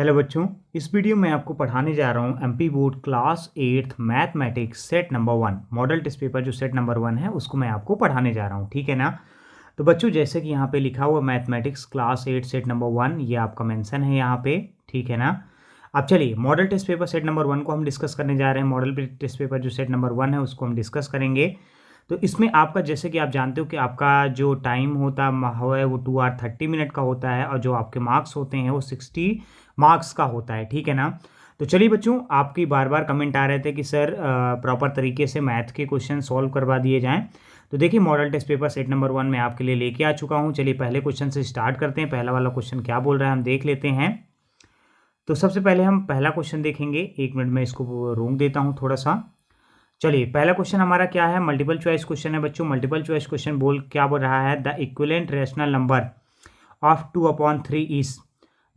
Hello बच्चों, इस video में आपको पढ़ाने जा रहा हूँ MP board class 8th mathematics set number 1 model test paper जो सेट नंबर 1 है उसको मैं आपको पढ़ाने जा रहा हूँ। ठीक है ना। तो बच्चों जैसे कि यहाँ पे लिखा हुआ मैथमेटिक्स क्लास 8 सेट नंबर 1 ये आपका मेंशन है यहाँ पे। ठीक है ना। अब चलिए model test paper set number 1 को हम डिस्कस करने जा रहे हैं। मॉडल टेस्ट पेपर जो सेट नंबर 1 है उसको हम डिस्कस करेंगे। तो इसमें आपका जैसे कि आप जानते हो कि आपका जो टाइम होता है वो 2 hour 30 minute का होता है और जो आपके मार्क्स होते हैं वो 60 मार्क्स का होता है। ठीक है ना। तो चलिए बच्चों, आपकी बार बार कमेंट आ रहे थे कि सर प्रॉपर तरीके से मैथ के क्वेश्चन सॉल्व करवा दिए जाएं। तो देखिए model test paper set number 1 में आपके लिए लेके आ चुका हूं। चलिए पहले क्वेश्चन से स्टार्ट करते हैं। पहला वाला क्वेश्चन क्या बोल रहा है हम देख लेते हैं। तो सबसे पहले हम पहला क्वेश्चन देखेंगे। 1 मिनट में इसको रोक देता हूँ थोड़ा सा। चलिए पहला क्वेश्चन हमारा क्या है, मल्टीपल चॉइस क्वेश्चन है बच्चों। मल्टीपल चॉइस क्वेश्चन क्या बोल रहा है, the equivalent rational number of 2/3 is.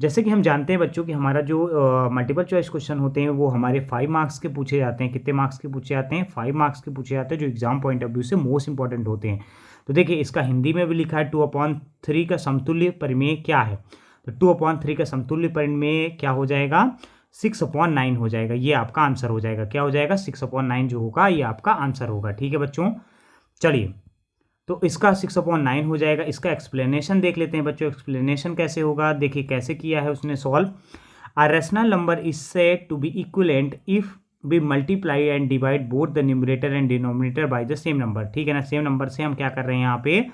जैसे कि हम जानते हैं बच्चों कि हमारा जो मल्टीपल चॉइस क्वेश्चन होते हैं वो हमारे 5 मार्क्स के पूछे जाते हैं। कितने मार्क्स के पूछे जाते हैं, 5 मार्क्स के पूछे जाते हैं, जो एग्जाम पॉइंट ऑफ व्यू से मोस्ट इंपॉर्टेंट होते हैं। तो देखिए इसका हिंदी में भी लिखा है 2/3 का समतुल्य परिमेय क्या है। तो 2/3 का समतुल्य परिमेय क्या हो जाएगा, 6/9 हो जाएगा। ये आपका आंसर हो जाएगा। क्या हो जाएगा, 6/9 जो होगा ये आपका आंसर होगा। ठीक है बच्चों। चलिए तो इसका 6/9 हो जाएगा। इसका एक्सप्लेनेशन देख लेते हैं बच्चों। एक्सप्लेनेशन कैसे होगा, देखिए कैसे किया है उसने solve. A rational number is said to be equivalent if we multiply and divide both the numerator and denominator by the same number। ठीक है ना। सेम नंबर से हम क्या कर रहे हैं यहाँ पे,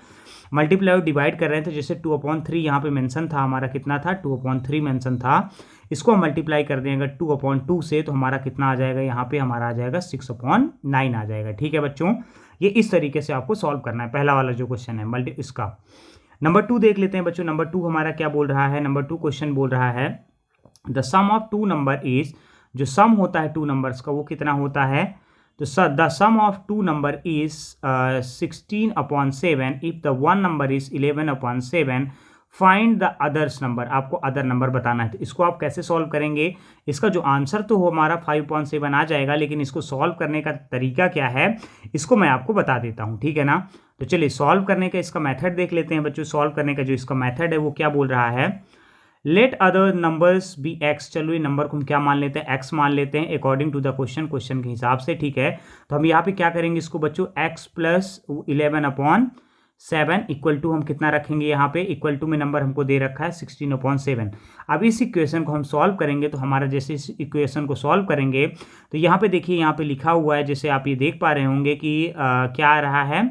मल्टीप्लाई और डिवाइड कर रहे हैं। तो जैसे 2/3 यहाँ पे मेंशन था, हमारा कितना था 2/3 मेंशन था। इसको हम मल्टीप्लाई कर देंगे 2/2 से, तो हमारा कितना आ जाएगा, यहाँ पे हमारा आ जाएगा 6/9 आ जाएगा। ठीक है बच्चों, ये इस तरीके से आपको सॉल्व करना है। पहला वाला जो क्वेश्चन है इसका। नंबर 2 देख लेते हैं बच्चों। नंबर 2 हमारा क्या बोल रहा है, नंबर 2 क्वेश्चन बोल रहा है the sum of 2 number is, जो सम होता है 2 नंबर्स का वो कितना होता है। तो the sum of 2 number is 16/7 if the 1 number is 11/7। Find the others number, आपको अदर नंबर बताना है। तो इसको आप कैसे सॉल्व करेंगे, इसका जो आंसर तो हमारा 5/7 आ जाएगा, लेकिन इसको सॉल्व करने का तरीका क्या है इसको मैं आपको बता देता हूँ। ठीक है ना। तो चलिए सॉल्व करने का इसका मेथड देख लेते हैं बच्चों। सॉल्व करने का जो इसका मेथड है वो क्या बोल रहा है, let other numbers be X. चलो ये नंबर को हम क्या मान लेते हैं, एक्स मान लेते हैं अकॉर्डिंग टू द क्वेश्चन के हिसाब से। ठीक है। तो हम यहाँ पे क्या करेंगे इसको बच्चों, x + 11/7 इक्वल टू हम कितना रखेंगे, यहाँ पे इक्वल टू में नंबर हमको दे रखा है 16/7। अब इस इक्वेशन को हम सॉल्व करेंगे तो हमारा जैसे इस इक्वेशन को सॉल्व करेंगे तो यहाँ पे देखिए यहाँ पे लिखा हुआ है, जैसे आप ये देख पा रहे होंगे कि क्या आ रहा है,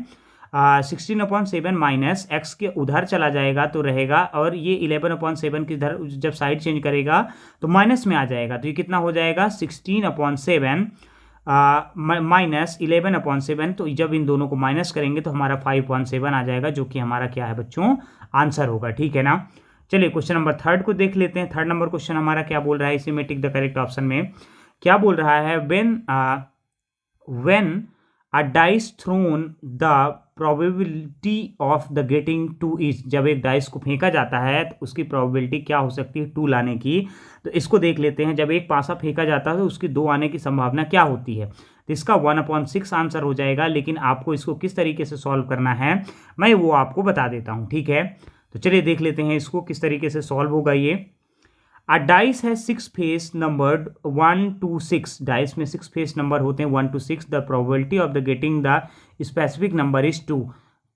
16/7 माइनस एक्स के उधर चला जाएगा तो रहेगा, और ये 11/7 की इधर जब साइड चेंज करेगा तो माइनस में आ जाएगा। तो ये कितना हो जाएगा 16/7 माइनस 11/7। तो जब इन दोनों को माइनस करेंगे तो हमारा 5/7 आ जाएगा, जो कि हमारा क्या है बच्चों, आंसर होगा। ठीक है ना। चलिए क्वेश्चन नंबर 3 को देख लेते हैं। 3rd नंबर क्वेश्चन हमारा क्या बोल रहा है, इसी में टिक द करेक्ट ऑप्शन में क्या बोल रहा है, when a dice thrown the probability of the getting 2 is। जब एक डाइस को फेंका जाता है तो उसकी प्रोबेबिलिटी क्या हो सकती है, 2 लाने की। तो इसको देख लेते हैं। जब एक पासा फेंका जाता है तो उसकी 2 आने की संभावना क्या होती है। तो इसका 1/6 आंसर हो जाएगा, लेकिन आपको इसको किस तरीके से सॉल्व करना है मैं वो आपको बता देता हूँ। ठीक है। तो चलिए देख लेते हैं इसको किस तरीके से सॉल्व होगा ये। A dice has 6 face numbered 1 to 6। Dice में 6 फेस नंबर होते हैं 1 to 6। The probability of the getting the specific number is 2।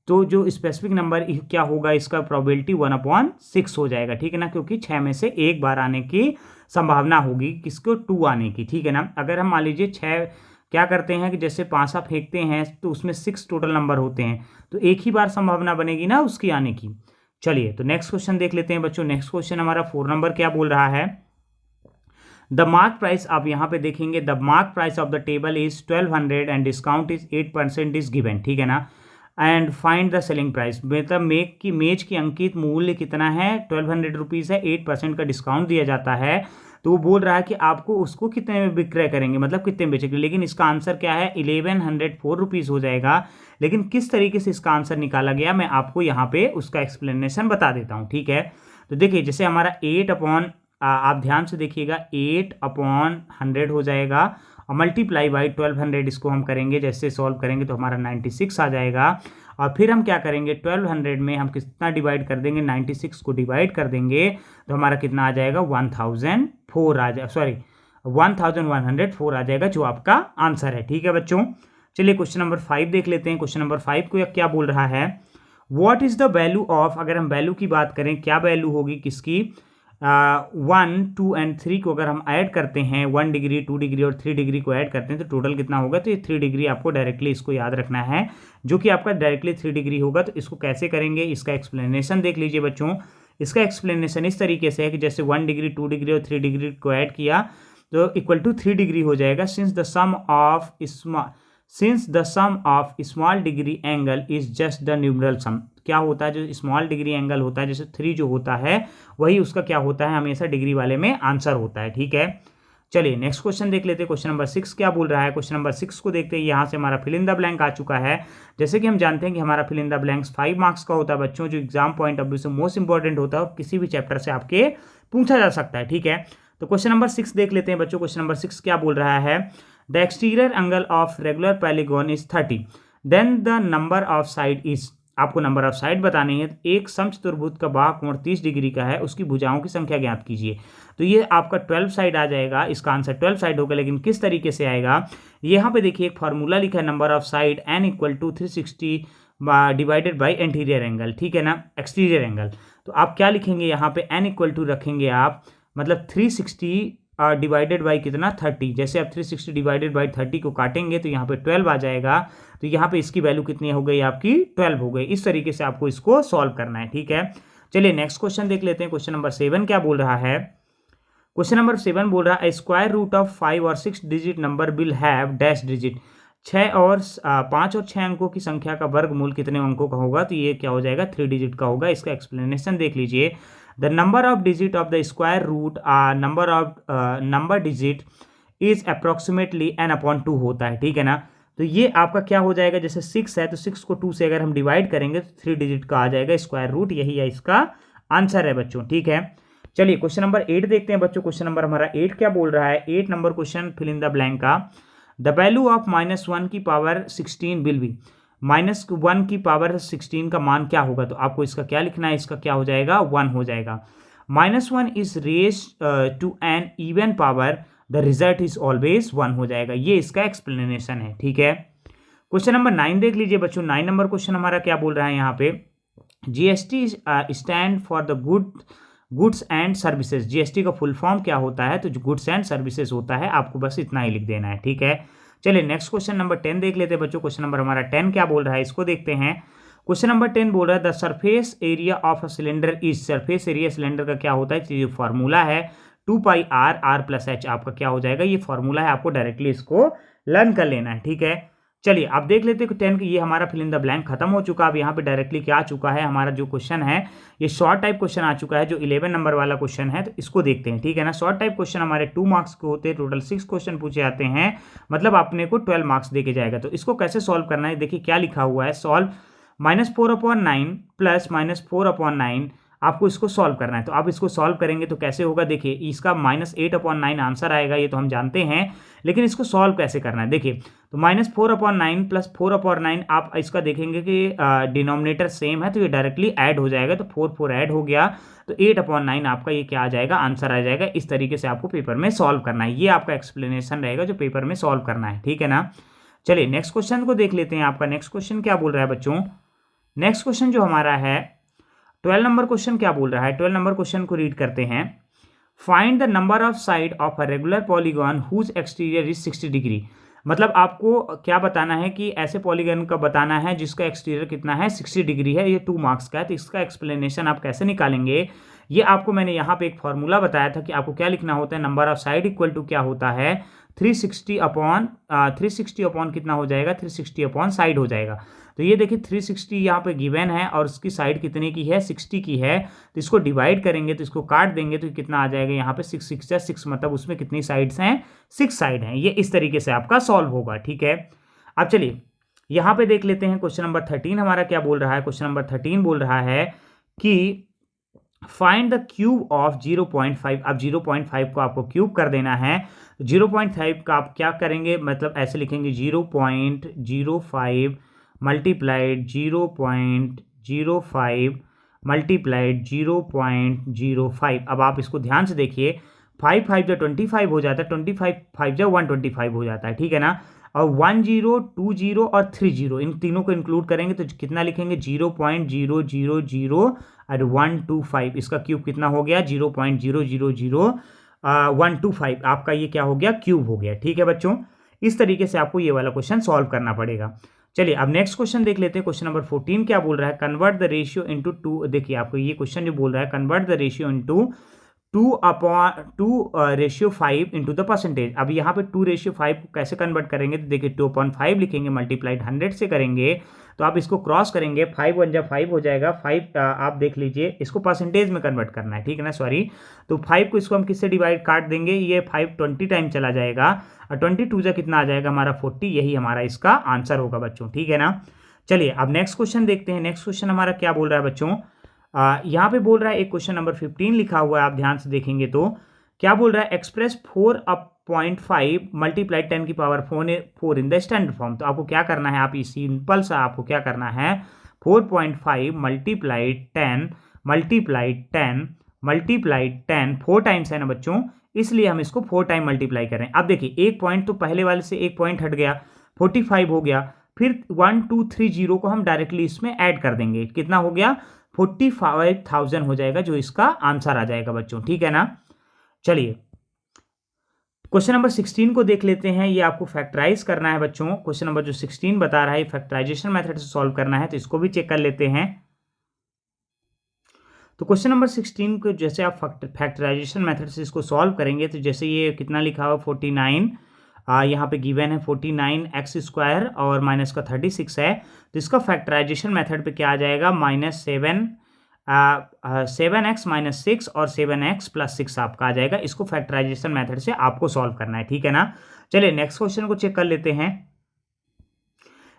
तो जो स्पेसिफिक नंबर क्या होगा, इसका प्रोबेबिलिटी 1/6 हो जाएगा। ठीक है ना, क्योंकि 6 में से एक बार आने की संभावना होगी किसको, 2 आने की। ठीक है ना। अगर हम मान लीजिए 6 क्या करते हैं कि जैसे पासा फेंकते हैं तो उसमें 6 टोटल नंबर होते हैं, तो एक ही बार संभावना बनेगी ना उसकी आने की। चलिए तो नेक्स्ट क्वेश्चन देख लेते हैं बच्चों। नेक्स्ट क्वेश्चन हमारा 4 नंबर क्या बोल रहा है, द मार्क प्राइस। आप यहाँ पे देखेंगे the mark price of the table is 1200 and discount is 8% is given. ठीक है ना। And find the selling price, मतलब मेज की अंकित मूल्य कितना है, 1200 रुपीज़ है, 8% का डिस्काउंट दिया जाता है। तो वो बोल रहा है कि आपको उसको कितने में विक्रय करेंगे, मतलब कितने में बेचेंगे। लेकिन इसका आंसर क्या है, 1104 रुपीज़ हो जाएगा। लेकिन किस तरीके से इसका आंसर निकाला गया मैं आपको यहाँ पे उसका एक्सप्लेनेशन बता देता हूँ। ठीक है। तो देखिए जैसे हमारा आप ध्यान से देखिएगा 8/100 हो जाएगा, और मल्टीप्लाई बाई 1200 इसको हम करेंगे, जैसे सॉल्व करेंगे तो हमारा 96 आ जाएगा। और फिर हम क्या करेंगे, 1200 में हम कितना डिवाइड कर देंगे, 96 को डिवाइड कर देंगे तो हमारा कितना आ जाएगा 1004 आ जाए, सॉरी 1104 आ जाएगा, जो आपका आंसर है। ठीक है बच्चों, चलिए क्वेश्चन नंबर 5 देख लेते हैं। क्वेश्चन नंबर 5 को क्या बोल रहा है, what is the value of, अगर हम वैल्यू की बात करें क्या वैल्यू होगी किसकी, 1, 2 एंड 3 को अगर हम ऐड करते हैं, 1 डिग्री 2 डिग्री और 3 डिग्री को ऐड करते हैं तो टोटल कितना होगा, तो ये 3 डिग्री आपको डायरेक्टली इसको याद रखना है, जो कि आपका डायरेक्टली 3 डिग्री होगा। तो इसको कैसे करेंगे, इसका एक्सप्लेनेशन देख लीजिए बच्चों। इसका एक्सप्लेनेशन इस तरीके से है कि जैसे 1 डिग्री 2 डिग्री और 3 डिग्री को ऐड किया तो इक्वल टू 3 डिग्री हो जाएगा। Since the sum of small degree angle is just the numeral sum, क्या होता है, जो स्मॉल डिग्री एंगल होता है जैसे 3 जो होता है वही उसका क्या होता है, हमेशा डिग्री वाले में आंसर होता है। ठीक है, चलिए नेक्स्ट क्वेश्चन देख लेते हैं। क्वेश्चन नंबर 6 क्या बोल रहा है, क्वेश्चन नंबर 6 को देखते हैं। यहाँ से हमारा फिल इन द ब्लैंक आ चुका है। जैसे कि हम जानते हैं कि हमारा fill in the blanks 5 marks का होता है बच्चों, जो एग्जाम पॉइंट ऑफ व्यू से मोस्ट इंपॉर्टेंट होता है और किसी भी चैप्टर से आपके पूछा जा सकता है। ठीक है, तो क्वेश्चन नंबर 6 देख लेते हैं बच्चों। क्वेश्चन नंबर 6 क्या बोल रहा है, the exterior angle of regular polygon is 30, then the number of side is, आपको नंबर ऑफ साइड बतानी है। एक समचतुर्भुज का बाह्य कोण 30 डिग्री का है, उसकी भुजाओं की संख्या ज्ञात कीजिए। तो ये आपका 12 साइड आ जाएगा, इसका आंसर 12 साइड होगा, लेकिन किस तरीके से आएगा, यहाँ पे देखिए एक फार्मूला लिखा है, number of side n equal to 360 divided by interior angle, ठीक है ना, एक्सटीरियर एंगल। तो आप क्या लिखेंगे यहाँ पे, n इक्वल टू रखेंगे आप, मतलब 360 डिवाइडेड बाई कितना 30, जैसे आप 360 डिवाइडेड बाई 30 को काटेंगे तो यहाँ पे 12 आ जाएगा। तो यहाँ पे इसकी वैल्यू कितनी हो गई आपकी 12 हो गई। इस तरीके से आपको इसको सॉल्व करना है। ठीक है, चलिए नेक्स्ट क्वेश्चन देख लेते हैं। क्वेश्चन नंबर 7 क्या बोल रहा है, क्वेश्चन नंबर 7 बोल रहा है स्क्वायर रूट ऑफ 5 और 6 digit number will have dash digit, 5 और 6 अंकों की संख्या का वर्गमूल कितने अंकों का होगा, तो ये क्या हो जाएगा 3 डिजिट का होगा। इसका एक्सप्लेनेशन देख लीजिए, the number of digit of the square root number digit is approximately n/2 होता है। ठीक है ना, तो ये आपका क्या हो जाएगा, जैसे 6 है तो 6 को 2 से अगर हम डिवाइड करेंगे तो 3 डिजिट का आ जाएगा स्क्वायर रूट, यही है इसका आंसर है बच्चों। ठीक है, चलिए क्वेश्चन नंबर 8 देखते हैं बच्चों। क्वेश्चन नंबर हमारा 8 क्या बोल रहा है, 8 number question fill in the blank का, द वैल्यू ऑफ -1 की पावर 16 विल बी, -1 की पावर 16 का मान क्या होगा, तो आपको इसका क्या लिखना है, इसका क्या हो जाएगा 1 हो जाएगा। -1 is raised to an even power, the result is always 1 हो जाएगा। ये इसका एक्सप्लेनेशन है। ठीक है, क्वेश्चन नंबर 9 देख लीजिए बच्चों। 9 नंबर क्वेश्चन हमारा क्या बोल रहा है यहाँ पे, GST stand for the goods and services, GST का फुल फॉर्म क्या होता है, तो जो गुड्स एंड सर्विसेज होता है, आपको बस इतना ही लिख देना है। ठीक है, चलिए नेक्स्ट क्वेश्चन नंबर 10 देख लेते हैं बच्चों। क्वेश्चन नंबर हमारा 10 क्या बोल रहा है, इसको देखते हैं। क्वेश्चन नंबर 10 बोल रहा है the surface area of a cylinder is, surface area cylinder का क्या होता है, तो ये फॉर्मूला है 2πr r+h, आपका क्या हो जाएगा, ये फॉर्मूला है, आपको डायरेक्टली इसको लर्न कर लेना है। ठीक है, चलिए आप देख लेते हैं 10 की, ये हमारा फिल इन द ब्लैंक खत्म हो चुका। अब यहाँ पे डायरेक्टली क्या आ चुका है, हमारा जो क्वेश्चन है ये शॉर्ट टाइप क्वेश्चन आ चुका है, जो 11 नंबर वाला क्वेश्चन है, तो इसको देखते हैं। ठीक है ना, शॉर्ट टाइप क्वेश्चन हमारे 2 मार्क्स के होते हैं, टोटल 6 क्वेश्चन पूछे जाते हैं, मतलब आपने को 12 मार्क्स देके जाएगा। तो इसको कैसे सॉल्व करना है, देखिए क्या लिखा हुआ है, सॉल्व -4/9 प्लस -4/9, आपको इसको सॉल्व करना है। तो आप इसको सॉल्व करेंगे तो कैसे होगा, देखिए इसका -8/9 आंसर आएगा, ये तो हम जानते हैं, लेकिन इसको सॉल्व कैसे करना है, देखिए तो -4/9 प्लस 4/9, आप इसका देखेंगे कि डिनोमिनेटर सेम है तो ये डायरेक्टली ऐड हो जाएगा, तो 4 ऐड हो गया तो 8/9 आपका ये क्या आ जाएगा, आंसर आ जाएगा। इस तरीके से आपको पेपर में सॉल्व करना है, ये आपका एक्सप्लेनेशन रहेगा जो पेपर में सॉल्व करना है। ठीक है ना, चलिए नेक्स्ट क्वेश्चन को देख लेते हैं। आपका नेक्स्ट क्वेश्चन क्या बोल रहा है बच्चों, नेक्स्ट क्वेश्चन जो हमारा है 12 नंबर क्वेश्चन क्या बोल रहा है, 12 नंबर क्वेश्चन को रीड करते हैं। Find the number of side of a regular polygon whose exterior is 60 degree, मतलब आपको क्या बताना है कि ऐसे पॉलीगॉन का बताना है जिसका एक्सटीरियर कितना है 60 डिग्री है, ये 2 मार्क्स का है। तो इसका एक्सप्लेनेशन आप कैसे निकालेंगे, ये आपको मैंने यहाँ पे एक फॉर्मूला बताया था कि आपको क्या लिखना होता है, number of side equal to क्या होता है 360 अपॉन कितना हो जाएगा, 360 अपॉन साइड हो जाएगा। तो ये देखिए 360 यहाँ पे गिवन है और उसकी साइड कितने की है 60 की है, तो इसको डिवाइड करेंगे तो इसको काट देंगे तो कितना आ जाएगा यहाँ पे 6 मतलब उसमें कितनी साइड्स हैं 6 साइड हैं। ये इस तरीके से आपका सॉल्व होगा। ठीक है, अब चलिए यहाँ पे देख लेते हैं क्वेश्चन नंबर 13 हमारा क्या बोल रहा है। क्वेश्चन नंबर 13 बोल रहा है कि फाइंड द क्यूब ऑफ 0.5, अब 0.5 को आपको क्यूब कर देना है। 0.5 का आप क्या करेंगे, मतलब ऐसे लिखेंगे 0.05 मल्टीप्लाइड 0.05 मल्टीप्लाइड 0.05। अब आप इसको ध्यान से देखिए, 5 5 जो 25 हो जाता है, 25 5 जो 125 हो जाता है, ठीक है ना। और 10 20 और 30 इन तीनों को इंक्लूड करेंगे तो कितना लिखेंगे 0.000 और 125। इसका क्यूब कितना हो गया 0.000 125। आपका ये क्या हो गया क्यूब हो गया, ठीक है बच्चों। इस तरीके से आपको ये वाला क्वेश्चन सॉल्व करना पड़ेगा। चलिए अब नेक्स्ट क्वेश्चन देख लेते हैं। क्वेश्चन नंबर 14 क्या बोल रहा है, कन्वर्ट द रेशियो इनटू 2। देखिए आपको ये क्वेश्चन जो बोल रहा है convert the ratio into 2/5 into the percentage. अब यहाँ पे 2/5 को कैसे कन्वर्ट करेंगे, तो देखिए 2/5 लिखेंगे, मल्टीप्लाइड 100 से करेंगे, तो आप इसको क्रॉस करेंगे, 5 1 जा 5 हो जाएगा। 5 आप देख लीजिए, इसको परसेंटेज में कन्वर्ट करना है, ठीक है ना, सॉरी। तो 5 को इसको हम किससे डिवाइड काट देंगे, ये 5 20 टाइम चला जाएगा, और 22 जा कितना आ जाएगा हमारा 40। यही हमारा इसका आंसर होगा बच्चों, ठीक है ना। चलिए अब नेक्स्ट क्वेश्चन देखते हैं। नेक्स्ट क्वेश्चन हमारा क्या बोल रहा है बच्चों, यहाँ पे बोल रहा है, एक क्वेश्चन नंबर 15 लिखा हुआ है, आप ध्यान से देखेंगे तो क्या बोल रहा है, एक्सप्रेस 4/5 मल्टीप्लाइड 10 की power 4 in the standard form. तो आपको क्या करना है, आप ये सिंपल सा आपको क्या करना है, 4.5 मल्टीप्लाइड 10 मल्टीप्लाइड 10 मल्टीप्लाइड 10 4 टाइम्स है ना बच्चों, इसलिए हम इसको 4 टाइम मल्टीप्लाई कर रहे हैं। अब देखिए एक पॉइंट तो पहले वाले से एक पॉइंट हट गया, 45 हो गया, फिर 1230 को हम डायरेक्टली इसमें ऐड कर देंगे, कितना हो गया 45,000 हो जाएगा, जो इसका आंसर आ जाएगा बच्चों, ठीक है ना। चलिए क्वेश्चन नंबर 16 को देख लेते हैं। ये आपको फैक्टराइज करना है बच्चों। क्वेश्चन नंबर जो 16 बता रहा है फैक्टराइजेशन मेथड से सॉल्व करना है, तो इसको भी चेक कर लेते हैं। तो क्वेश्चन नंबर 16 को जैसे आप फैक्टराइजेशन मेथड से इसको सॉल्व करेंगे, तो जैसे ये कितना लिखा हुआ 49, यहाँ पे गिवन है 49x² और माइनस का 36 है, तो इसका फैक्टराइजेशन मेथड पे क्या आ जाएगा, -7x - 6 और 7x + 6 आपका आ जाएगा। इसको फैक्टराइजेशन मेथड से आपको सॉल्व करना है, ठीक है ना। चलिए नेक्स्ट क्वेश्चन को चेक कर लेते हैं।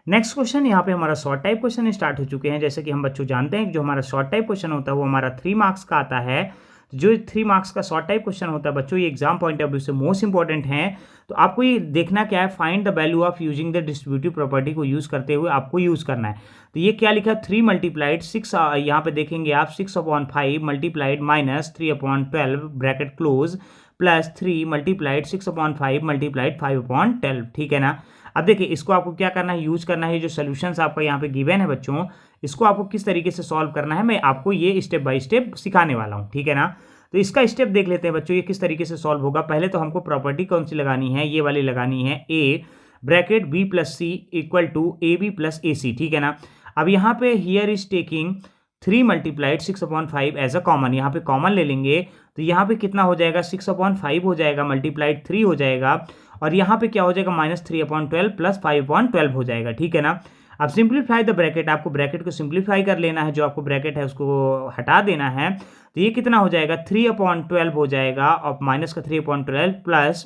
नेक्स्ट क्वेश्चन यहाँ पे हमारा शॉर्ट टाइप क्वेश्चन स्टार्ट हो चुके हैं। जैसे कि हम बच्चों जानते हैं कि जो हमारा शॉर्ट टाइप क्वेश्चन होता है वो हमारा 3 मार्क्स का आता है। जो 3 मार्क्स का शॉर्ट टाइप क्वेश्चन होता है बच्चों, ये एग्जाम पॉइंट ऑफ व्यू से मोस्ट इंपॉर्टेंट है। तो आपको ये देखना क्या है, find the value of using the distributive property को यूज करते हुए आपको यूज करना है। तो ये क्या लिखा है, 3 मल्टीप्लाइड 6, यहाँ पे देखेंगे आप 6/5 multiplied -3/12 bracket close plus 3 multiplied 6/5 multiplied 5/12, ठीक है ना। अब देखिए इसको आपको क्या करना है, यूज करना है। जो सोल्यूशंस आपका यहाँ पे गिवन है बच्चों, इसको आपको किस तरीके से सॉल्व करना है, मैं आपको ये स्टेप बाय स्टेप सिखाने वाला हूँ, ठीक है ना। तो इसका स्टेप देख लेते हैं बच्चों, ये किस तरीके से सॉल्व होगा। पहले तो हमको प्रॉपर्टी कौन सी लगानी है, ये वाली लगानी है, a bracket b + c equal to ab + ac, ठीक है ना। अब यहाँ पे here is taking 3 multiplied 6/5 as a common, यहाँ पे कॉमन ले लेंगे, तो यहाँ पे कितना हो जाएगा 6/5 हो जाएगा, मल्टीप्लाइड 3 हो जाएगा, और यहाँ पे क्या हो जाएगा -3/12 प्लस 5/12 हो जाएगा, ठीक है ना। अब सिंप्लीफाई द ब्रैकेट, आपको ब्रैकेट को सिंप्लीफाई कर लेना है, जो आपको ब्रैकेट है उसको हटा देना है। तो ये कितना हो जाएगा 3/12 हो जाएगा, और माइनस का 3/12 प्लस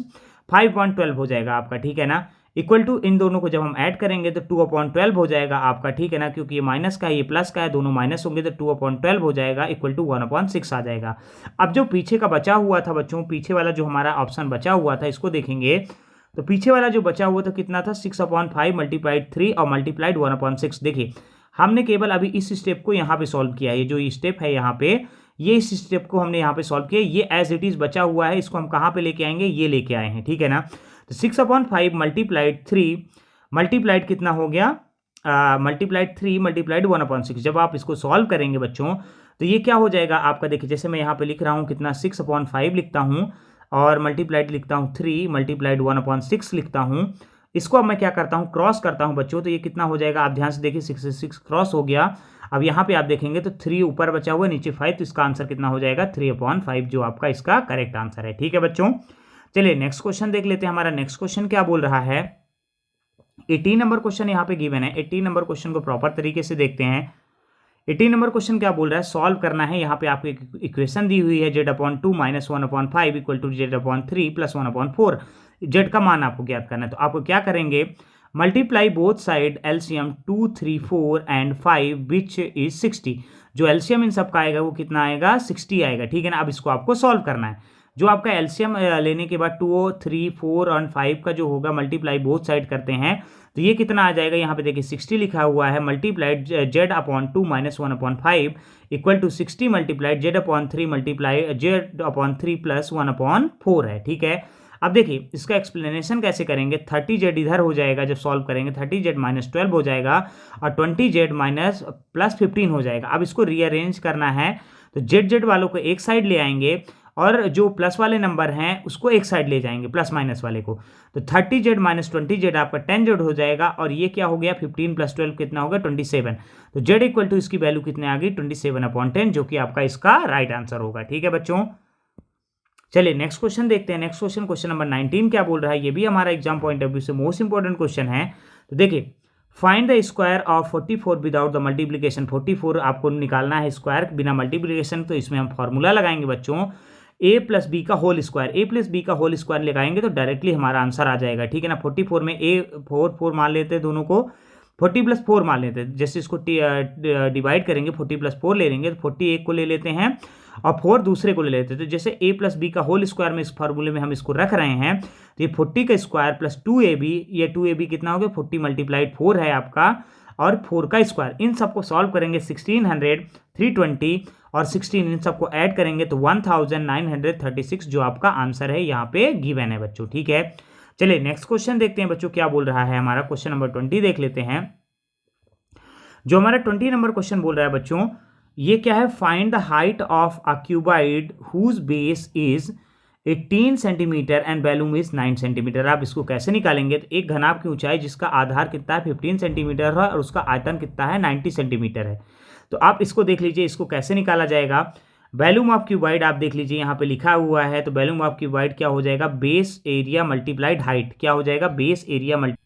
5/12 हो जाएगा आपका, ठीक है ना। इक्वल टू इन दोनों को जब हम ऐड करेंगे तो 2/12 हो जाएगा आपका, ठीक है ना, क्योंकि ये माइनस का है ये प्लस का है, दोनों माइनस होंगे तो 2/12 हो जाएगा, इक्वल टू 1/6 आ जाएगा। अब जो पीछे का बचा हुआ था बच्चों, पीछे वाला जो हमारा ऑप्शन बचा हुआ था, इसको देखेंगे तो पीछे वाला जो बचा हुआ था कितना था 6/5 मल्टीप्लाइड 3 और मल्टीप्लाइड 1/6। देखिए हमने केवल अभी इस स्टेप को यहाँ पे सॉल्व किया है, ये जो स्टेप है यहाँ पे, ये इस स्टेप को हमने यहाँ पे सॉल्व किया, ये एज इट इज बचा हुआ है, इसको हम कहाँ पे लेके आएंगे, ये लेके आए हैं, ठीक है ना। तो 6/5 मल्टीप्लाइड 3 मल्टीप्लाइड कितना हो गया, मल्टीप्लाइड 3 मल्टीप्लाइड 1/6। जब आप इसको सॉल्व करेंगे बच्चों तो ये क्या हो जाएगा आपका, देखिए जैसे मैं यहाँ पे लिख रहा हूँ कितना 6/5 लिखता हूँ, और मल्टीप्लाइड लिखता हूँ 3 मल्टीप्लाइड 1/6 लिखता हूँ। इसको अब मैं क्या करता हूँ, क्रॉस करता हूँ बच्चों, तो ये कितना हो जाएगा, आप ध्यान से देखिए 6 से 6 क्रॉस हो गया। अब यहाँ पे आप देखेंगे तो 3 ऊपर बचा हुआ है, नीचे 5, तो इसका आंसर कितना हो जाएगा 3/5, जो आपका इसका करेक्ट आंसर है, ठीक है बच्चों। चलिए नेक्स्ट क्वेश्चन देख लेते हैं। हमारा नेक्स्ट क्वेश्चन क्या बोल रहा है, 18 नंबर क्वेश्चन यहाँ पे गिवन है। 18 नंबर क्वेश्चन को प्रॉपर तरीके से देखते हैं। 18 नंबर क्वेश्चन क्या बोल रहा है, सॉल्व करना है। यहाँ पे आपको एक इक्वेशन दी हुई है z/2 - 1/5 equal to z/3 + 1/4। z का मान आपको ज्ञात करना है, तो आपको क्या करेंगे, multiply both side LCM 2 3 4 and 5 which is 60। जो एलसीएम इन सब का आएगा वो कितना आएगा 60 आएगा, ठीक है ना। अब इसको आपको सॉल्व करना है। जो आपका एलसीएम लेने के बाद 2, 3, 4 और 5 का जो होगा मल्टीप्लाई बोथ साइड करते हैं तो ये कितना आ जाएगा, यहाँ पे देखिए 60 लिखा हुआ है, multiplied Z upon 2 minus 1/5 equal to 60 multiplied Z upon 3 multiply Z upon 3 plus 1/4 है। ठीक है, अब देखिए इसका एक्सप्लेनेशन कैसे करेंगे, 30z इधर हो जाएगा जब सॉल्व करेंगे, 30z माइनस 12 हो जाएगा और 20z माइनस प्लस 15 हो जाएगा। अब इसको रीअरेंज करना है तो जेड वालों को एक साइड ले आएंगे और जो प्लस वाले नंबर हैं उसको एक साइड ले जाएंगे प्लस माइनस वाले को, तो 30z माइनस 20z आपका 10z हो जाएगा और ये क्या हो गया 15 प्लस 12 कितना होगा 27। तो z इक्वल टू इसकी वैल्यू कितने आ गई 27/10 जो कि आपका इसका राइट आंसर होगा। ठीक है बच्चों, चलिए नेक्स्ट क्वेश्चन देखते हैं। नेक्स्ट क्वेश्चन, क्वेश्चन नंबर 19 क्या बोल रहा है, ये भी हमारा एग्जाम पॉइंट ऑफ व्यू से मोस्ट इंपॉर्टेंट क्वेश्चन है। तो देखिए find the square of 44 without the multiplication, 44 आपको निकालना है स्क्वायर बिना मल्टीप्लीकेशन, तो इसमें हम फॉर्मूला लगाएंगे बच्चों a प्लस बी का whole square, a plus B का होल स्क्वायर लगाएंगे तो डायरेक्टली हमारा आंसर आ जाएगा। ठीक है ना, 44 में a 4 मान लेते हैं, दोनों को 40 प्लस 4 मान लेते हैं, जैसे इसको डिवाइड करेंगे 40 प्लस 4 ले लेंगे तो 40 एक को ले लेते हैं और 4 दूसरे को ले लेते हैं, तो जैसे a प्लस बी का होल स्क्वायर में इस फार्मूले में हम इसको रख रहे हैं तो ये 40 का स्क्वायर प्लस 2ab, ये 2ab कितना हो गया 40 मल्टीप्लाइड 4 है आपका और 4 का स्क्वायर, इन सबको सॉल्व करेंगे 1600, 320 और 16 इन सबको ऐड करेंगे तो 1936 जो आपका आंसर है यहाँ पे गिवन है बच्चों। ठीक है, चलिए नेक्स्ट क्वेश्चन देखते हैं बच्चों क्या बोल रहा है हमारा, क्वेश्चन नंबर 20 देख लेते हैं। जो हमारा 20 नंबर क्वेश्चन बोल रहा है बच्चों, ये क्या है, find the height of a cuboid whose base is 18 centimetre and volume is 9 centimetre. आप इसको कैसे निकालेंगे, तो एक घनाभ की ऊंचाई जिसका आधार कितना है 15 सेंटीमीटर है और उसका आयतन कितना है 90 सेंटीमीटर है। तो आप इसको देख लीजिए, इसको कैसे निकाला जाएगा। वॉल्यूम ऑफ क्यूबॉइड आप देख लीजिए यहाँ पे लिखा हुआ है, तो वॉल्यूम ऑफ क्यूबॉइड क्या हो जाएगा, बेस एरिया मल्टीप्लाइड हाइट, क्या हो जाएगा बेस एरिया मल्टी।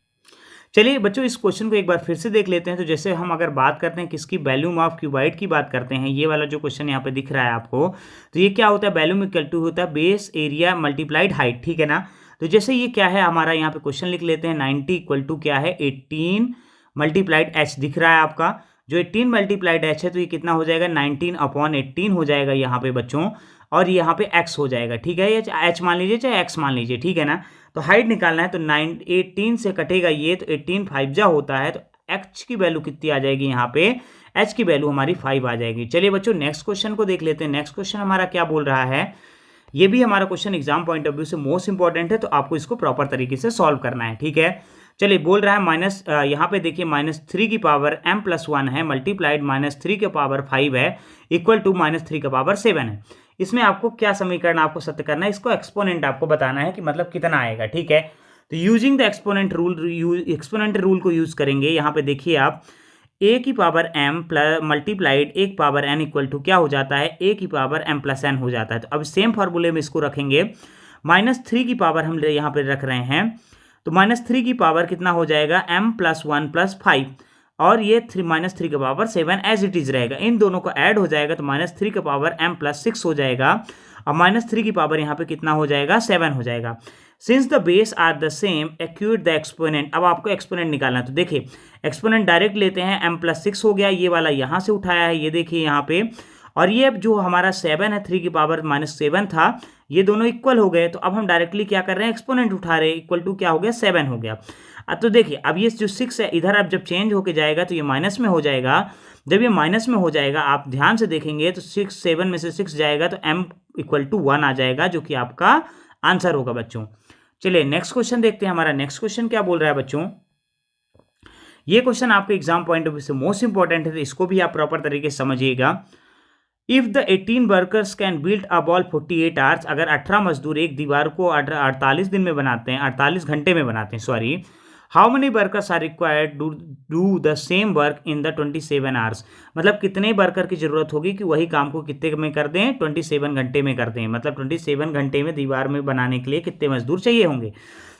चलिए बच्चों इस क्वेश्चन को एक बार फिर से देख लेते हैं। तो जैसे हम अगर बात करते हैं किसकी, वॉल्यूम ऑफ क्यूबॉइड की बात करते हैं, ये वाला जो क्वेश्चन यहाँ पे दिख रहा है आपको, तो ये क्या होता है, वॉल्यूम इक्वल टू होता है बेस एरिया मल्टीप्लाइड हाइट। ठीक है ना, तो जैसे ये क्या है हमारा, यहाँ पे क्वेश्चन लिख लेते हैं 90 इक्वल टू क्या है 18 मल्टीप्लाइड एच दिख रहा है आपका, जो 18 मल्टीप्लाइड एच है तो ये कितना हो जाएगा 19/18 हो जाएगा यहाँ पे बच्चों, और यहाँ पे x हो जाएगा। ठीक है, ये एच मान लीजिए चाहे x मान लीजिए। ठीक है ना, तो हाइट निकालना है तो 18 से कटेगा ये, तो 18 5 जा होता है, तो h की वैल्यू कितनी आ जाएगी यहाँ पे, h की वैल्यू हमारी 5 आ जाएगी। चलिए बच्चों नेक्स्ट क्वेश्चन को देख लेते हैं। नेक्स्ट क्वेश्चन हमारा क्या बोल रहा है, ये भी हमारा question exam point of view से मोस्ट इंपॉर्टेंट है, तो आपको इसको प्रॉपर तरीके से सॉल्व करना है। ठीक है, चलिए बोल रहा है माइनस, यहाँ पे देखिए -3 की पावर m+1 है मल्टीप्लाइड -3 के पावर 5 है इक्वल टू -3 के पावर 7 है। इसमें आपको क्या समीकरण आपको सत्य करना है, इसको एक्सपोनेंट आपको बताना है कि मतलब कितना आएगा। ठीक है, तो यूजिंग द एक्सपोनेंट रूल को यूज करेंगे। यहाँ पे देखिए आप a की पावर m प्लस मल्टीप्लाइड एक पावर n इक्वल टू क्या हो जाता है a की पावर m+n हो जाता है। तो अब सेम फार्मूले में इसको रखेंगे, -3 की पावर हम यहाँ पे रख रहे हैं, तो -3 की पावर कितना हो जाएगा m+1 + 5 और ये -3 के पावर 7 एज इट इज रहेगा, इन दोनों को ऐड हो जाएगा तो -3 के पावर m+6 हो जाएगा और -3 की पावर यहाँ पे कितना हो जाएगा 7 हो जाएगा। Since the base are the same acute the exponent, अब आपको एक्सपोनेंट निकालना है, तो देखिए एक्सपोनेंट डायरेक्ट लेते हैं, m+6 हो गया, ये वाला यहाँ से उठाया है, ये देखिए यहाँ पे, और ये जो हमारा 7 है 3 की पावर -7 था, ये दोनों इक्वल हो गए, तो अब हम डायरेक्टली क्या कर रहे हैं एक्सपोनेंट उठा रहे हैं, इक्वल टू क्या हो गया 7 हो गया। तो देखिए अब ये जो 6 है इधर अब जब चेंज होके जाएगा तो ये माइनस में हो जाएगा, जब ये माइनस में हो जाएगा आप ध्यान से देखेंगे तो 7 में से 6 जाएगा तो m = 1 आ जाएगा, जो कि आपका आंसर होगा बच्चों। चलिए नेक्स्ट क्वेश्चन देखते हैं। हमारा नेक्स्ट क्वेश्चन क्या बोल रहा है बच्चों, ये क्वेश्चन आपके एग्जाम पॉइंट ऑफ व्यू से मोस्ट इंपॉर्टेंट है, तो इसको भी आप प्रॉपर तरीके से समझिएगा। If the 18 workers can build a wall 48 hours, अगर 18 मजदूर एक दीवार को 48 दिन में बनाते हैं, 48 घंटे में बनाते हैं, sorry, how many workers are required to do the same work in the 27 hours, मतलब कितने वर्कर की जरूरत होगी कि वही काम को कितने में कर दें 27 घंटे में कर दें, मतलब 27 घंटे में दीवार में बनाने के लिए कितने मजदूर चाहिए होंगे।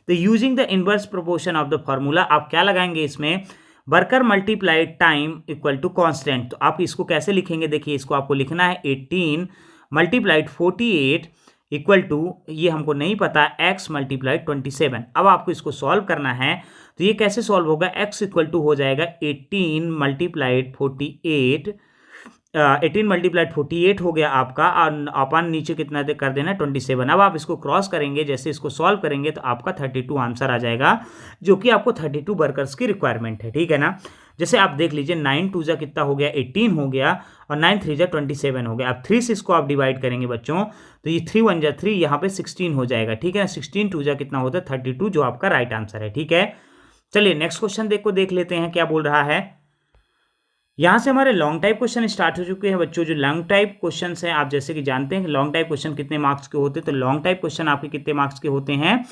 तो using the inverse proportion of the formula, आप क्या लगाएंगे इसमें, worker multiplied time equal to constant. तो आप इसको कैसे लिखेंगे, देखिए इसको आपको लिखना है 18 मल्टीप्लाइड 48 इक्वल टू, ये हमको नहीं पता, x मल्टीप्लाइड 27। अब आपको इसको सॉल्व करना है, तो ये कैसे सॉल्व होगा, x इक्वल टू हो जाएगा 18 मल्टीप्लाइड 48 18 मल्टीप्लाइड 48 हो गया आपका, और अपन नीचे कितना कर देना 27। अब आप इसको क्रॉस करेंगे, जैसे इसको सॉल्व करेंगे तो आपका 32 आंसर आ जाएगा, जो कि आपको 32 वर्कर्स की रिक्वायरमेंट है, ठीक है ना। जैसे आप देख लीजिए 9 2 जा कितना हो गया 18 हो गया, और 9 3 जा 27 हो गया। अब 3 से इसको आप डिवाइड करेंगे बच्चों, तो ये 3 1 जा 3, यहाँ पे 16 हो जाएगा, ठीक है ना। 16 2 जा कितना होता है 32, जो आपका राइट आंसर है, ठीक है। चलिए नेक्स्ट क्वेश्चन देख लेते हैं क्या बोल रहा है। यहां से हमारे लॉन्ग टाइप क्वेश्चन स्टार्ट हो चुके हैं बच्चों। जो लॉन्ग टाइप क्वेश्चन हैं, आप जैसे कि जानते हैं कि लॉन्ग टाइप क्वेश्चन कितने मार्क्स के होते हैं, तो लॉन्ग टाइप क्वेश्चन आपके कितने मार्क्स के होते हैं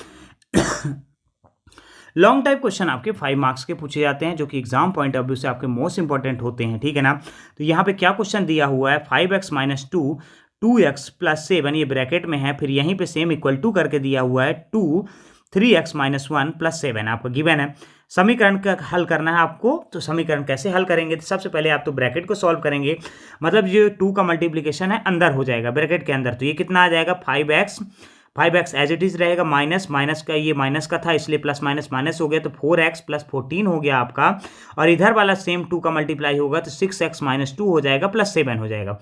लॉन्ग टाइप क्वेश्चन आपके 5 मार्क्स के पूछे जाते हैं, जो कि एग्जाम पॉइंट ऑफ व्यू से आपके मोस्ट इंपॉर्टेंट होते हैं, ठीक है ना। तो यहाँ पे क्या क्वेश्चन दिया हुआ है, 5x - 2 2x + 7, ये ब्रैकेट में है, फिर यहीं पे सेम इक्वल टू करके दिया हुआ है 2 3x - 1 + 7 आपको गिवन है। समीकरण का हल करना है आपको, तो समीकरण कैसे हल करेंगे, तो सबसे पहले आप तो ब्रैकेट को सॉल्व करेंगे, मतलब ये 2 का मल्टीप्लीकेशन है अंदर हो जाएगा ब्रैकेट के अंदर, तो ये कितना आ जाएगा 5x एज इट इज रहेगा, माइनस का ये माइनस का था इसलिए प्लस माइनस माइनस हो गया, तो 4x + 14 हो गया आपका, और इधर वाला सेम 2 का मल्टीप्लाई होगा तो 6x - 2 हो जाएगा प्लस 7 हो जाएगा।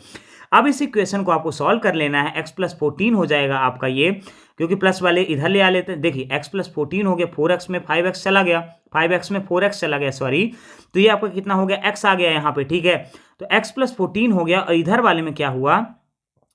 अब इस इक्वेशन को आपको सॉल्व कर लेना है, x + 14 हो जाएगा आपका ये, क्योंकि प्लस वाले इधर ले आ लेते हैं। देखिए x + 14 हो गया, 4x में 5x चला गया, 5x में 4x चला गया सॉरी, तो ये आपका कितना हो गया x आ गया यहाँ पे, ठीक है। तो x + 14 हो गया, और इधर वाले में क्या हुआ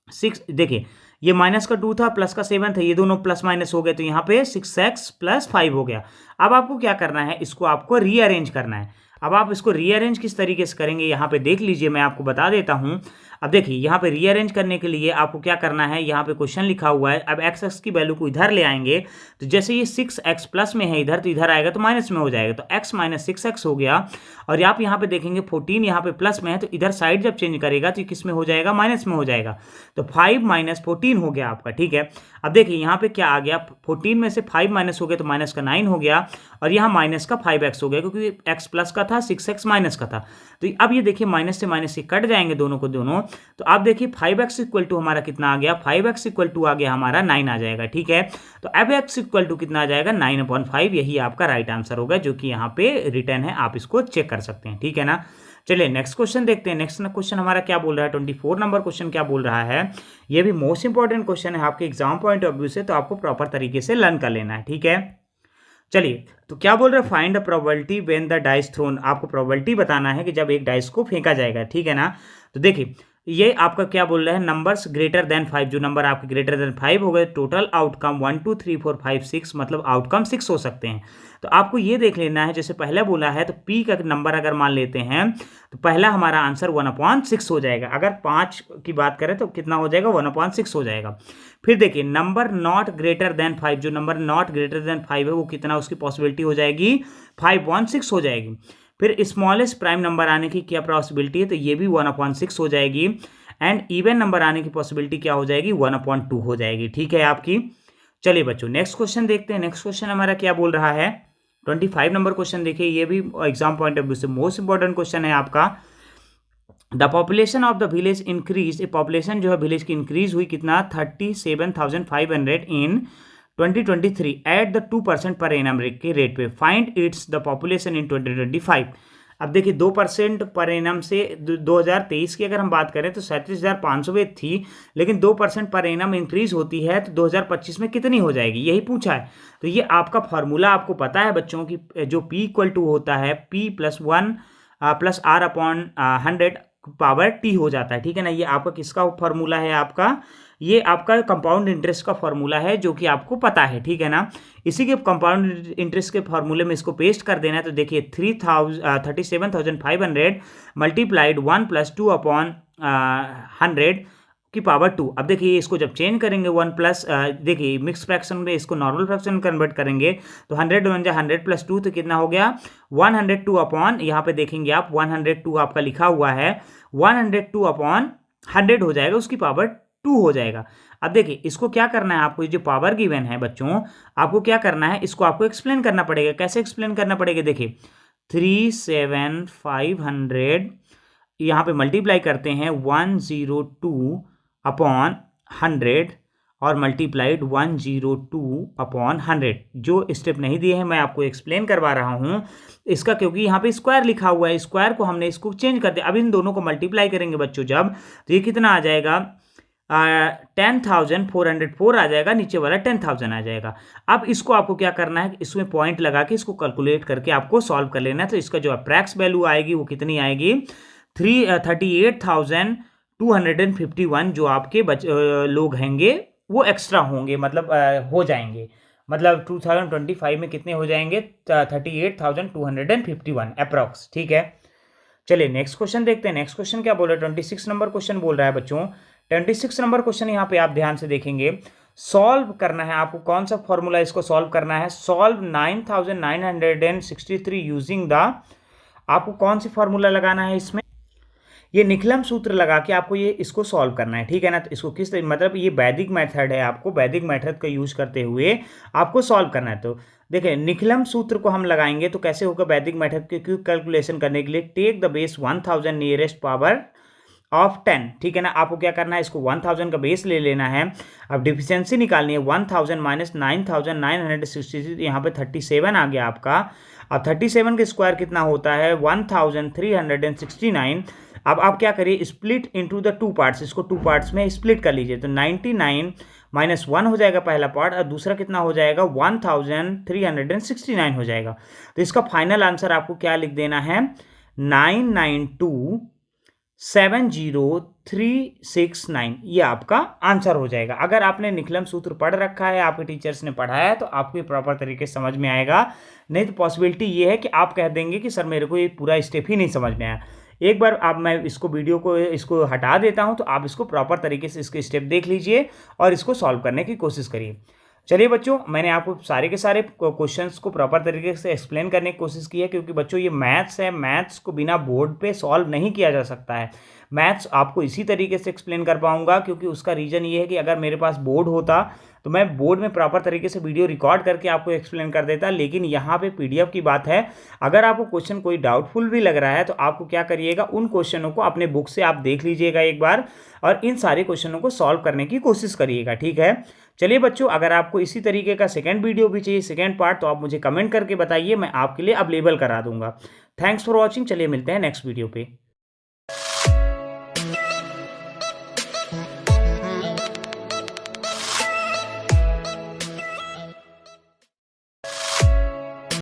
6, देखिए ये माइनस का 2 था प्लस का 7 था, ये दोनों प्लस माइनस हो गए, तो यहाँ पे 6x + 5 हो गया। अब आपको क्या करना है, इसको आपको रीअरेंज करना है। अब आप इसको रीअरेंज किस तरीके से करेंगे, यहाँ पे देख लीजिए, मैं आपको बता देता हूँ। अब देखिए यहाँ पे रीअरेंज करने के लिए आपको क्या करना है, यहाँ पे क्वेश्चन लिखा हुआ है, अब x की वैल्यू को इधर ले आएंगे, तो जैसे ये 6x प्लस में है इधर, तो इधर आएगा तो माइनस में हो जाएगा, तो x - 6x हो गया। और आप यहाँ पे देखेंगे 14 यहाँ पे प्लस में है, तो इधर साइड जब चेंज करेगा तो किस में हो जाएगा, माइनस में हो जाएगा, तो 5 - 14 हो गया आपका, ठीक है। अब देखिए यहाँ पे क्या आ गया, 14 में से 5 माइनस हो गया तो माइनस का 9 हो गया, और यहाँ माइनस का 5x हो गया, क्योंकि x प्लस का था 6x माइनस का था। तो अब ये देखिए माइनस से माइनस से कट जाएंगे दोनों को दोनों, तो आप देखिए 5x = हमारा कितना आ गया, 5x = आ गया हमारा 9 आ जाएगा, ठीक है। तो अब x = कितना आ जाएगा 9/5, यही आपका राइट आंसर होगा, जो कि यहाँ पे रिटर्न है, आप इसको चेक कर सकते हैं, ठीक है ना। चलिए नेक्स्ट क्वेश्चन देखते हैं। नेक्स्ट क्वेश्चन हमारा क्या बोल रहा है, 24 नंबर क्वेश्चन क्या बोल रहा है। ये भी मोस्ट इंपॉर्टेंट क्वेश्चन है आपके एग्जाम पॉइंट ऑफ व्यू से, तो आपको प्रॉपर तरीके से लर्न कर लेना है, ठीक है। चलिए तो क्या बोल रहे हैं, find the probability when the dice thrown, आपको प्रोबेबिलिटी बताना है कि जब एक डाइस को फेंका जाएगा, ठीक है ना। तो देखिए ये आपका क्या बोल रहे हैं, नंबर्स ग्रेटर देन 5, जो नंबर आपके ग्रेटर देन 5 हो गए, टोटल आउटकम 1 2 3 4 5 6, मतलब आउटकम 6 हो सकते हैं। तो आपको ये देख लेना है, जैसे पहले बोला है, तो p का नंबर अगर मान लेते हैं तो पहला हमारा आंसर 1/6 हो जाएगा। अगर 5 की बात करें तो कितना हो जाएगा 1/6 हो जाएगा। फिर देखिए नंबर नॉट ग्रेटर देन 5, जो नंबर नॉट ग्रेटर देन 5 है वो कितना, उसकी पॉसिबिलिटी हो जाएगी 5/6 हो जाएगी। फिर स्मॉलेस्ट प्राइम नंबर आने की क्या पॉसिबिलिटी है, तो ये भी 1/6 हो जाएगी। एंड इवन नंबर आने की पॉसिबिलिटी क्या हो जाएगी 1/2 हो जाएगी, ठीक है आपकी। चलिए बच्चों नेक्स्ट क्वेश्चन देखते हैं। नेक्स्ट क्वेश्चन हमारा क्या बोल रहा है, 25 नंबर क्वेश्चन देखिए, ये भी एग्जाम पॉइंट ऑफ व्यू से मोस्ट इंपॉर्टेंट क्वेश्चन है आपका। The population of the village increase, population जो है विलेज की इंक्रीज हुई कितना 37,500 इन 2023 एट द 2% पर एनम के रेट पे, find its the population in 2025। अब देखिए 2% पर एनम से 2023 की अगर हम बात करें तो 37,500 थी, लेकिन 2% पर एनम इंक्रीज होती है तो 2025 में कितनी हो जाएगी, यही पूछा है। तो ये आपका फॉर्मूला आपको पता है बच्चों की, जो p = होता है p + 1 + r/100 पावर t हो जाता है, ठीक है ना। ये आपका किसका फॉर्मूला है, आपका ये आपका कंपाउंड इंटरेस्ट का फॉर्मूला है, जो कि आपको पता है, ठीक है ना। इसी के कंपाउंड इंटरेस्ट के फॉर्मूले में इसको पेस्ट कर देना है। तो देखिए 37,500 मल्टीप्लाइड 1 + 2/100 की पावर 2। अब देखिए इसको जब चेंज करेंगे 1 प्लस, देखिए मिक्स फ्रैक्शन में इसको नॉर्मल फ्रैक्शन कन्वर्ट करेंगे, तो 100 1 100 + 2, तो कितना हो गया 102 यहाँ पे देखेंगे आप 102 आपका लिखा हुआ है, 102/100 हो जाएगा, उसकी पावर 2 हो जाएगा। अब देखिए इसको क्या करना है आपको, ये जो पावर गिवन है बच्चों, आपको क्या करना है, इसको आपको एक्सप्लेन करना पड़ेगा। कैसे एक्सप्लेन करना पड़ेगा, देखिए 37,500 यहाँ पे मल्टीप्लाई करते हैं 102/100, और मल्टीप्लाइड 102/100। जो स्टेप नहीं दिए हैं मैं आपको एक्सप्लेन करवा रहा हूँ इसका, क्योंकि यहाँ पे स्क्वायर लिखा हुआ है, स्क्वायर को हमने इसको चेंज कर दिया। अब इन दोनों को मल्टीप्लाई करेंगे बच्चों जब, तो ये कितना आ जाएगा 10,404 आ जाएगा, नीचे वाला 10,000 आ जाएगा। अब इसको आपको क्या करना है, इसमें पॉइंट लगा के इसको कैलकुलेट करके आपको सॉल्व कर लेना है। तो इसका जो अप्रैक्स वैल्यू आएगी वो कितनी आएगी, 38,251 जो आपके लोग हैंगे वो एक्स्ट्रा होंगे, मतलब हो जाएंगे, मतलब 2025 में कितने हो जाएंगे 38,251 अप्रॉक्स। ठीक है, चलिए नेक्स्ट क्वेश्चन देखते हैं। नेक्स्ट क्वेश्चन क्या बोल रहा है, 26 नंबर क्वेश्चन बोल रहा है बच्चों। 26 नंबर क्वेश्चन यहाँ पे आप ध्यान से देखेंगे, सॉल्व करना है आपको। कौन सा फॉर्मूला इसको सॉल्व करना है, सॉल्व 9,963 यूजिंग द, आपको कौन सी फॉर्मूला लगाना है इसमें, ये निकलम सूत्र लगा के आपको ये इसको सॉल्व करना है। ठीक है ना, तो इसको किस मतलब ये वैदिक मेथड है, आपको वैदिक मेथड का यूज करते हुए आपको सॉल्व करना है। तो देखिए निकलम सूत्र को हम लगाएंगे तो कैसे होगा, वैदिक मेथड के क्यूब कैलकुलेशन करने के लिए take the base 1000 nearest power of 10। ठीक है ना, आपको क्या करना है, इसको 1000 का बेस ले लेना है। अब डिफिशियंसी निकालनी है, 1000 माइनस 9,963, यहाँ पे 37 आ गया आपका। अब 37 का स्क्वायर कितना होता है 1369। अब आप क्या करिए, split into the two parts, इसको टू पार्ट्स में स्प्लिट कर लीजिए। तो 99 माइनस 1 हो जाएगा पहला पार्ट, और दूसरा कितना हो जाएगा 1369 हो जाएगा। तो इसका फाइनल आंसर आपको क्या लिख देना है 992,70369, ये आपका आंसर हो जाएगा। अगर आपने निकलम सूत्र पढ़ रखा है, आपके टीचर्स ने पढ़ाया है, तो आपको प्रॉपर तरीके से समझ में आएगा। नहीं तो पॉसिबिलिटी ये है कि आप कह देंगे कि सर मेरे को ये पूरा स्टेप ही नहीं समझ में आया। एक बार आप मैं इसको वीडियो को इसको हटा देता हूं, तो आप इसको प्रॉपर तरीके से इसके स्टेप देख लीजिए और इसको सॉल्व करने की कोशिश करिए। चलिए बच्चों, मैंने आपको सारे के सारे क्वेश्चंस को प्रॉपर तरीके से एक्सप्लेन करने की कोशिश की है, क्योंकि बच्चों ये मैथ्स है, मैथ्स को बिना बोर्ड पे सॉल्व नहीं किया जा सकता है। मैथ्स आपको इसी तरीके से एक्सप्लेन कर पाऊंगा, क्योंकि उसका रीज़न ये है कि अगर मेरे पास बोर्ड होता तो मैं बोर्ड में प्रॉपर तरीके से वीडियो रिकॉर्ड करके आपको एक्सप्लेन कर देता, लेकिन यहाँ पे पीडीएफ की बात है। अगर आपको क्वेश्चन कोई डाउटफुल भी लग रहा है तो आपको क्या करिएगा, उन क्वेश्चनों को अपने बुक से आप देख लीजिएगा एक बार, और इन सारे क्वेश्चनों को सॉल्व करने की कोशिश करिएगा। ठीक है, चलिए बच्चों, अगर आपको इसी तरीके का सेकंड वीडियो भी चाहिए, सेकंड पार्ट, तो आप मुझे कमेंट करके बताइए, मैं आपके लिए अवेलेबल करा दूंगा। थैंक्स फॉर वॉचिंग, चलिए मिलते हैं नेक्स्ट वीडियो पे।